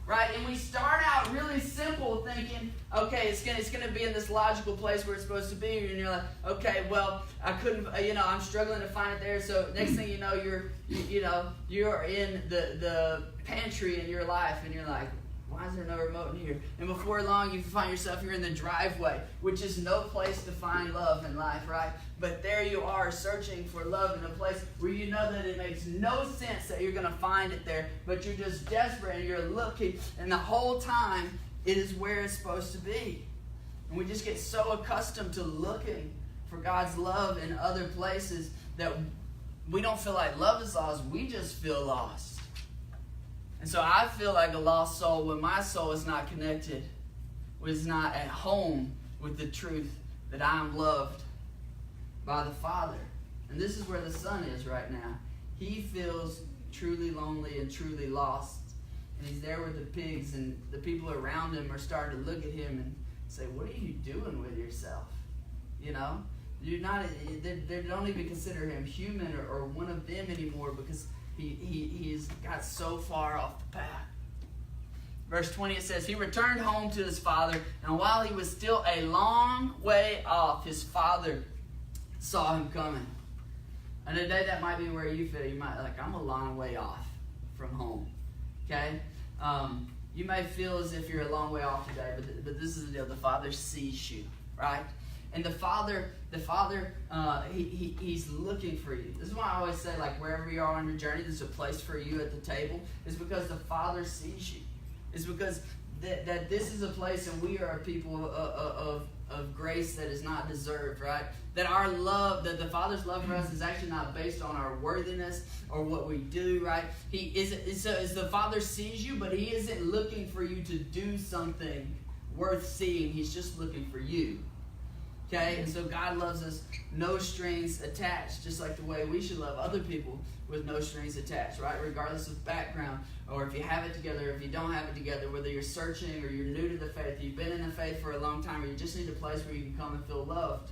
Right? And we start out really simple thinking, okay, it's gonna be in this logical place where it's supposed to be. And you're like, okay, well, I couldn't, I'm struggling to find it there. So next thing you know, you're in the pantry in your life and you're like, why is there no remote in here? And before long, you find yourself, you're in the driveway, which is no place to find love in life, right? But there you are searching for love in a place where you know that it makes no sense that you're going to find it there, but you're just desperate and you're looking, and the whole time, it is where it's supposed to be. And we just get so accustomed to looking for God's love in other places that we don't feel like love is lost, we just feel lost. And so I feel like a lost soul when my soul is not connected, is not at home with the truth that I am loved by the Father. And this is where the Son is right now. He feels truly lonely and truly lost. And he's there with the pigs, and the people around him are starting to look at him and say, what are you doing with yourself? You know? They don't even consider him human or one of them anymore because he's got so far off the path. Verse 20, it says, he returned home to his father, and while he was still a long way off, his father saw him coming. And today that might be where you feel. You might like, I'm a long way off from home. Okay? You may feel as if you're a long way off today, but this is the deal. The Father sees you, right? And the Father, he's looking for you. This is why I always say, like, wherever you are on your journey, there's a place for you at the table. It's because the Father sees you. It's because that this is a place, and we are a people of grace that is not deserved, right? That our love, that the Father's love for us is actually not based on our worthiness or what we do, right? The Father sees you, but he isn't looking for you to do something worth seeing. He's just looking for you. Okay, and so God loves us no strings attached, just like the way we should love other people with no strings attached, right? Regardless of background, or if you have it together, or if you don't have it together, whether you're searching or you're new to the faith, you've been in the faith for a long time, or you just need a place where you can come and feel loved,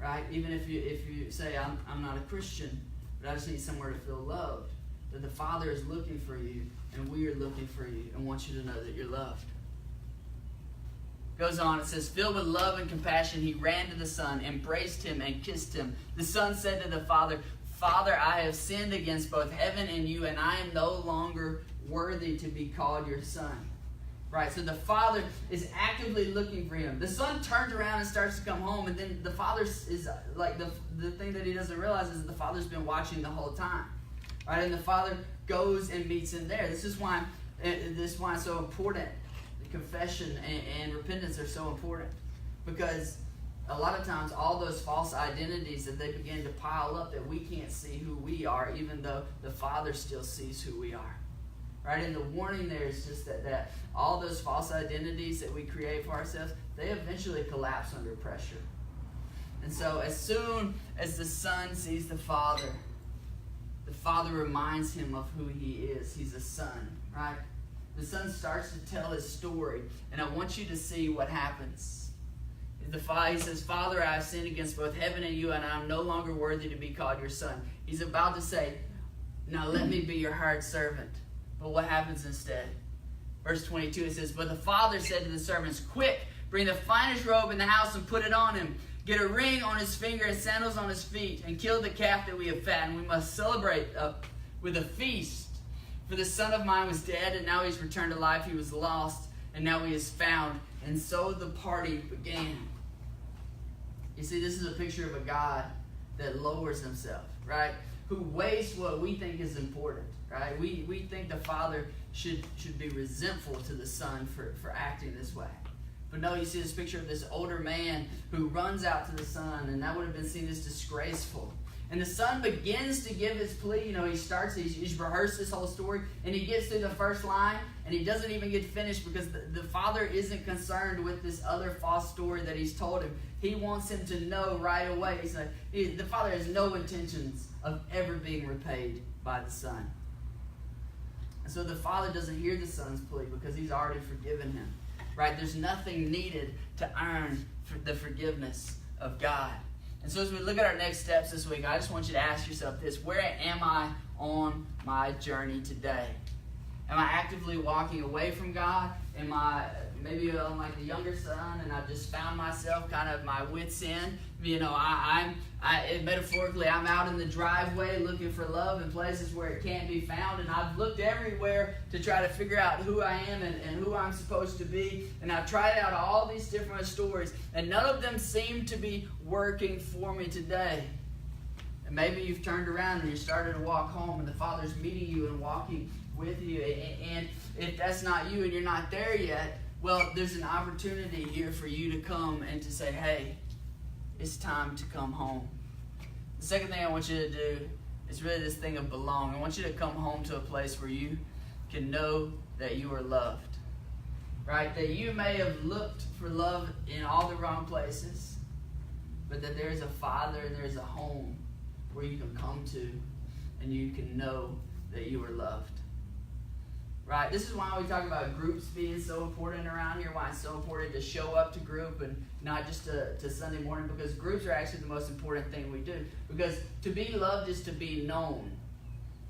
right? Even if you say, I'm not a Christian, but I just need somewhere to feel loved, that the Father is looking for you, and we are looking for you, and want you to know that you're loved. Goes on, it says, filled with love and compassion, he ran to the Son, embraced him, and kissed him. The Son said to the Father, Father, I have sinned against both heaven and you, and I am no longer worthy to be called your Son. Right, so the Father is actively looking for him. The Son turns around and starts to come home, and then the Father is like, the thing that he doesn't realize is that the Father's been watching the whole time. Right, and the Father goes and meets him there. This is why it's so important. Confession and repentance are so important, because a lot of times all those false identities that they begin to pile up, that we can't see who we are, even though the Father still sees who we are, right? And the warning there is just that all those false identities that we create for ourselves, they eventually collapse under pressure. And so as soon as the Son sees the Father reminds him of who he is. He's a son, right? The Son starts to tell his story, and I want you to see what happens. He says, Father, I have sinned against both heaven and you, and I am no longer worthy to be called your son. He's about to say, now let me be your hired servant. But what happens instead? Verse 22, it says, but the Father said to the servants, quick, bring the finest robe in the house and put it on him. Get a ring on his finger and sandals on his feet, and kill the calf that we have fattened. We must celebrate with a feast. For the son of mine was dead, and now he's returned to life. He was lost, and now he is found. And so the party began. You see, this is a picture of a God that lowers himself, right? Who wastes what we think is important, right? We think the Father should be resentful to the Son for acting this way. But no, you see this picture of this older man who runs out to the Son, and that would have been seen as disgraceful. And the Son begins to give his plea. He's rehearsed this whole story, and he gets through the first line, and he doesn't even get finished because the Father isn't concerned with this other false story that he's told him. He wants him to know right away. He's like, the Father has no intentions of ever being repaid by the Son. And so the Father doesn't hear the Son's plea because he's already forgiven him. Right? There's nothing needed to earn the forgiveness of God. And so as we look at our next steps this week, I just want you to ask yourself this: where am I on my journey today? Am I actively walking away from God? Am I maybe I'm like the younger son, and I've just found myself kind of my wits end? You know, metaphorically, I'm out in the driveway looking for love in places where it can't be found, and I've looked everywhere to try to figure out who I am and who I'm supposed to be, and I've tried out all these different stories, and none of them seem to be working for me today. And maybe you've turned around and you started to walk home, and the Father's meeting you and walking with you, and if that's not you and you're not there yet, well, there's an opportunity here for you to come and to say, hey, it's time to come home. The second thing I want you to do is really this thing of belong. I want you to come home to a place where you can know that you are loved, right? That you may have looked for love in all the wrong places, but that there's a Father and there's a home where you can come to and you can know that you are loved. Right? This is why we talk about groups being so important around here, why it's so important to show up to group and not just to Sunday morning, because groups are actually the most important thing we do. Because to be loved is to be known.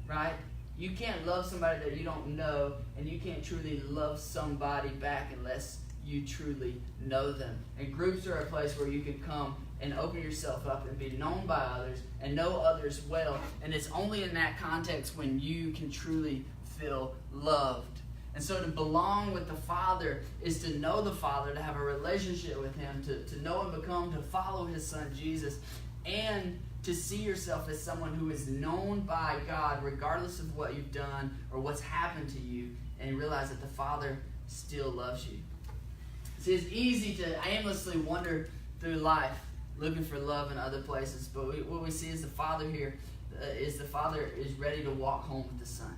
Right? You can't love somebody that you don't know, and you can't truly love somebody back unless you truly know them. And groups are a place where you can come and open yourself up and be known by others and know others well. And it's only in that context when you can truly feel loved. And so to belong with the Father is to know the Father, to have a relationship with Him, to know and become, to follow His Son Jesus, and to see yourself as someone who is known by God regardless of what you've done or what's happened to you, and realize that the Father still loves you. See, it's easy to aimlessly wander through life looking for love in other places, but what we see is the Father here is ready to walk home with the Son.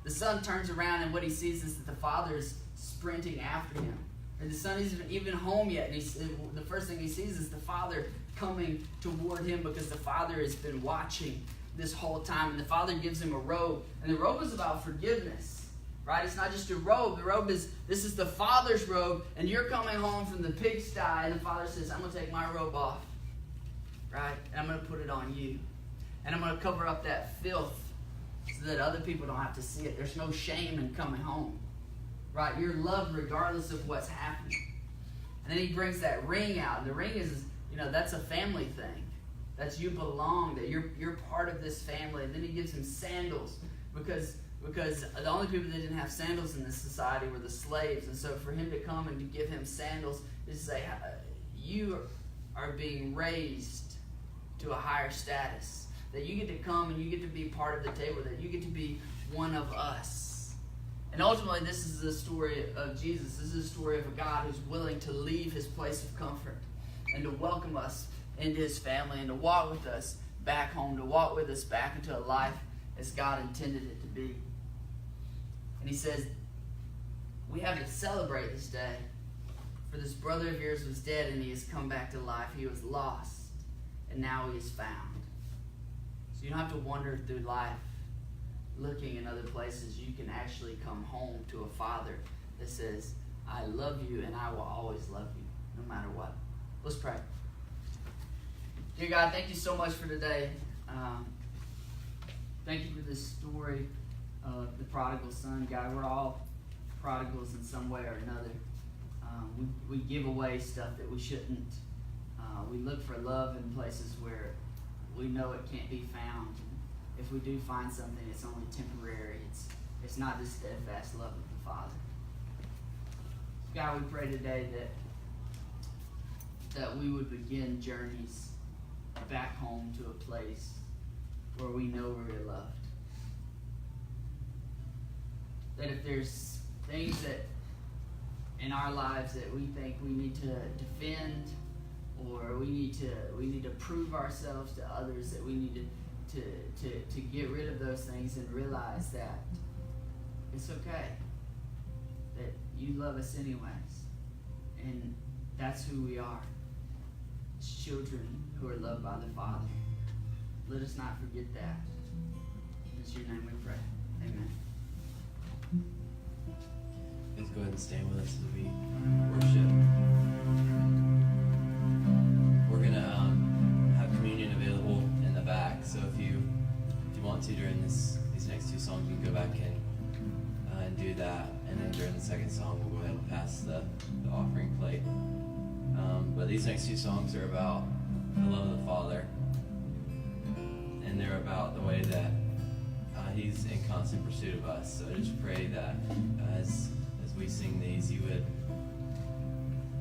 The Son turns around, and what he sees is that the Father is sprinting after him. And the Son isn't even home yet, and the first thing he sees is the Father coming toward him, because the Father has been watching this whole time. And the Father gives him a robe, and the robe is about forgiveness, right? It's not just a robe. The robe this is the Father's robe, and you're coming home from the pigsty, and the Father says, I'm going to take my robe off, right? And I'm going to put it on you. And I'm going to cover up that filth so that other people don't have to see it. There's no shame in coming home, right? You're loved regardless of what's happening. And then he brings that ring out, and the ring is, that's a family thing. That's you belong, that you're part of this family. And then he gives him sandals, because the only people that didn't have sandals in this society were the slaves. And so for him to come and to give him sandals is to say, you are being raised to a higher status. That you get to come and you get to be part of the table, that you get to be one of us. And ultimately, this is the story of Jesus. This is the story of a God who's willing to leave his place of comfort and to welcome us into his family and to walk with us back home, to walk with us back into a life as God intended it to be. And he says, we have to celebrate this day, for this brother of yours was dead and he has come back to life. He was lost and now he is found. You don't have to wander through life looking in other places. You can actually come home to a Father that says, I love you and I will always love you, no matter what. Let's pray. Dear God, thank you so much for today. Thank you for this story of the prodigal son. God, we're all prodigals in some way or another. We give away stuff that we shouldn't. We look for love in places where we know it can't be found. If we do find something, it's only temporary. It's not the steadfast love of the Father. God, we pray today that we would begin journeys back home to a place where we know we're loved. That if there's things that in our lives that we think we need to defend, or we need to prove ourselves to others, that we need to get rid of those things and realize that it's okay, that you love us anyways, and that's who we are. It's children who are loved by the Father. Let us not forget that. In your name we pray. Amen. Please go ahead and stand with us as we worship. song, you can go back and do that. And then during the second song, we'll go ahead and pass the offering plate. But these next two songs are about the love of the Father. And they're about the way that He's in constant pursuit of us. So I just pray that as we sing these, you would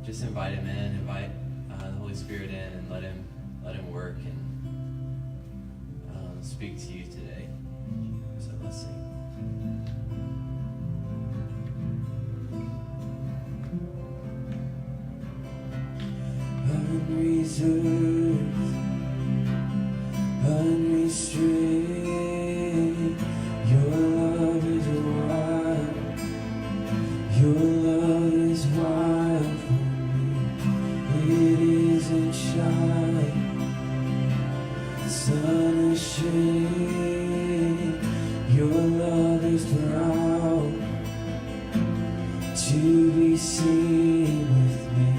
just invite Him in, invite the Holy Spirit in, and let Him work and speak to you today. So let's sing. Unreserved, unrestrained, your love is wild, your love is wild for me. It isn't shy, it's unashamed, your love is proud to be seen with me.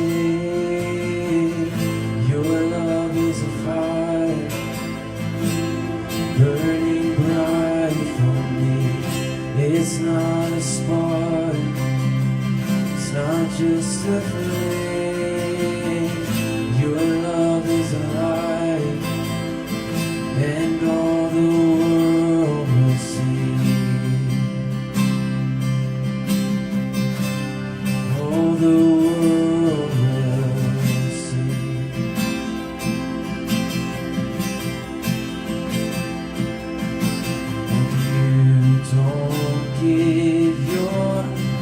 Uncontained, your love is a fire, burning bright for me. It's not a spark, it's not just a flame. Your love is alive, and all the world will see. All the world will see. And you don't give your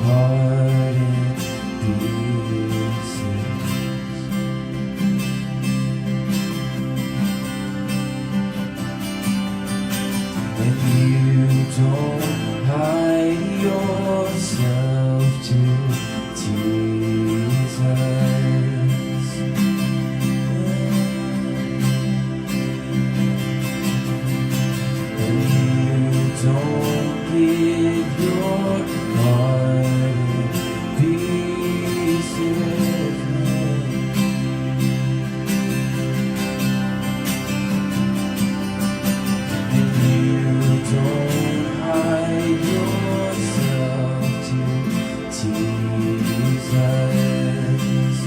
heart in pieces. And you don't hide yourself to tease us. And you don't give your heart in pieces. And you don't hide yourself to tease us.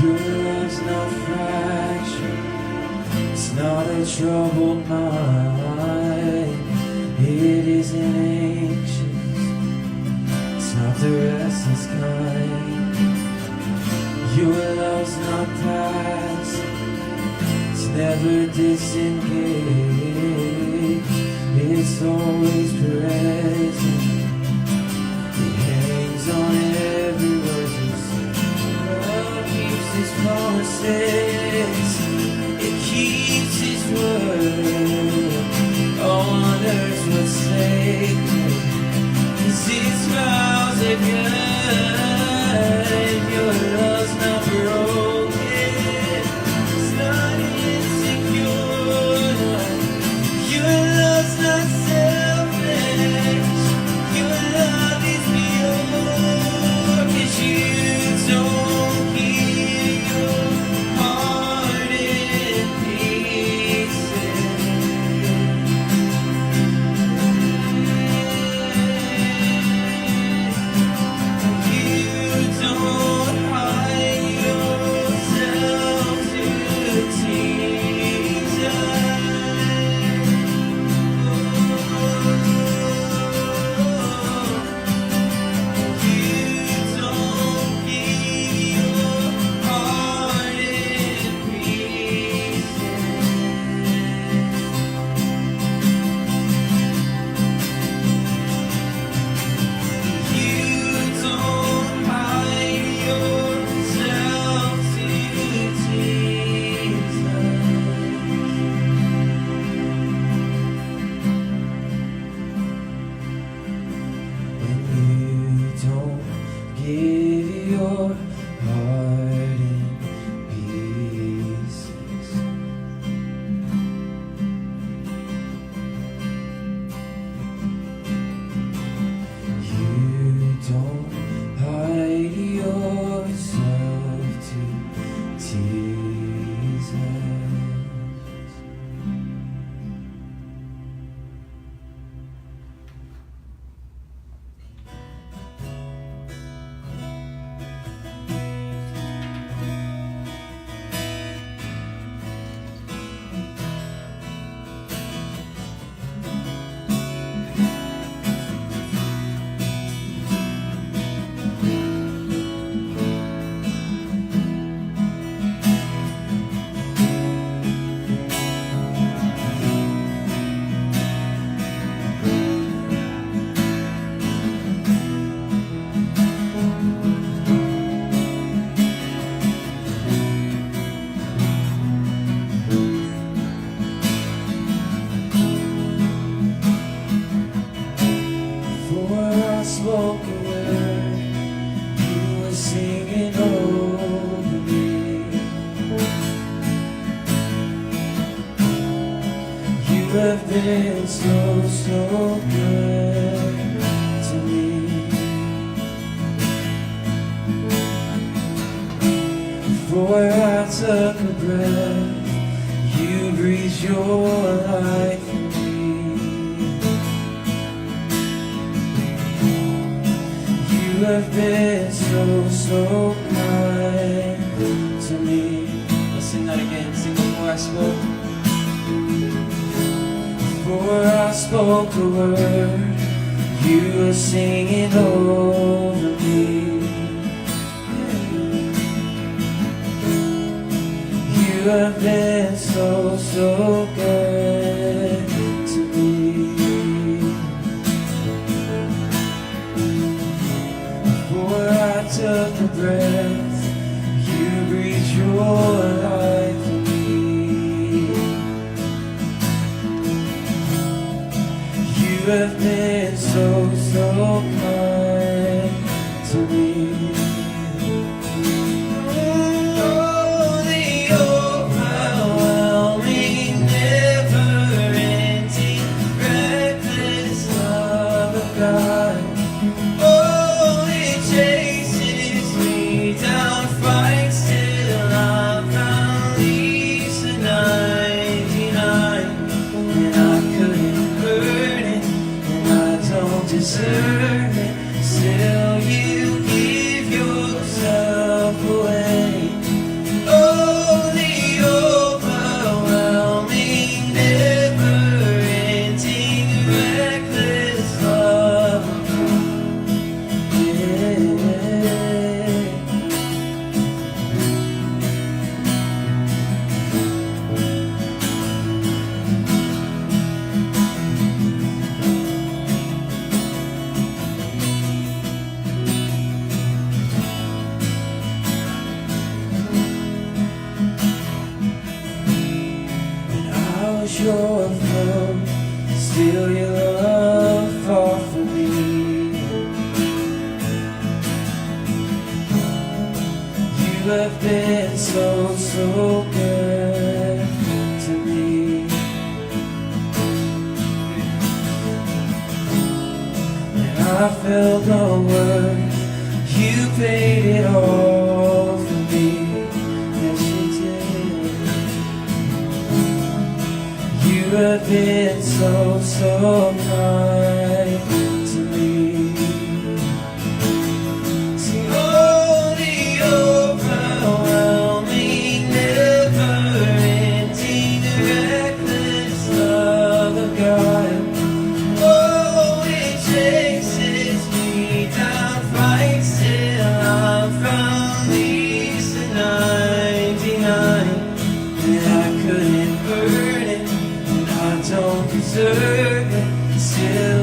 Your love's not fractured, it's not a troubled mind. It isn't anxious, it's not the restless kind. Your love's not passive, it's never disengaged, it's always present. It hangs on every word you say. Love keeps His promises, it keeps His word. On earth what's sacred, 'cause His vows are good. Your love's not broken, it's not insecure. Your love's not selfish. your heart in pieces. You don't hide yourself to tease us. Before I spoke a word, you were singing over me. You have been so, so good to me. Before I took a breath, you breathed your life in me. You have been so, so kind to me. Let's sing that again. Sing before I spoke. Before I spoke a word, you were singing over me. You have been so, so good to me. Before I took a breath, you breathed your life in me. You have been so, so kind to me. Oh, the overwhelming, never-ending, reckless love of God. Oh, it chases me down, fights till I found Lisa 99. And I couldn't earn it, and I don't deserve it. Still, you give yourself away. Oh, the overwhelming, never-ending, reckless love of God. Yeah. And I was your foe, still your love fought for me. You have been so, so good to me. And I felt no worth, you paid it all for me. Yes, you did. You have been so, so kind to me. Sing, oh, the overwhelming, never-ending, reckless love of God. Oh, it chases me down, fights till I found Lisa 99. And I couldn't earn it, and I don't deserve it. Still,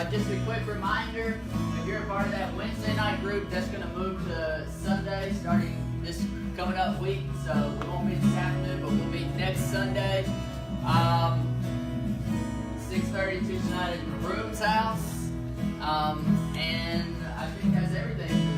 just a quick reminder, if you're a part of that Wednesday night group, that's going to move to Sunday starting this coming up week. So we won't meet this afternoon, but we'll meet next Sunday. 6:30 Tuesday night at Broom's house. And I think that's everything.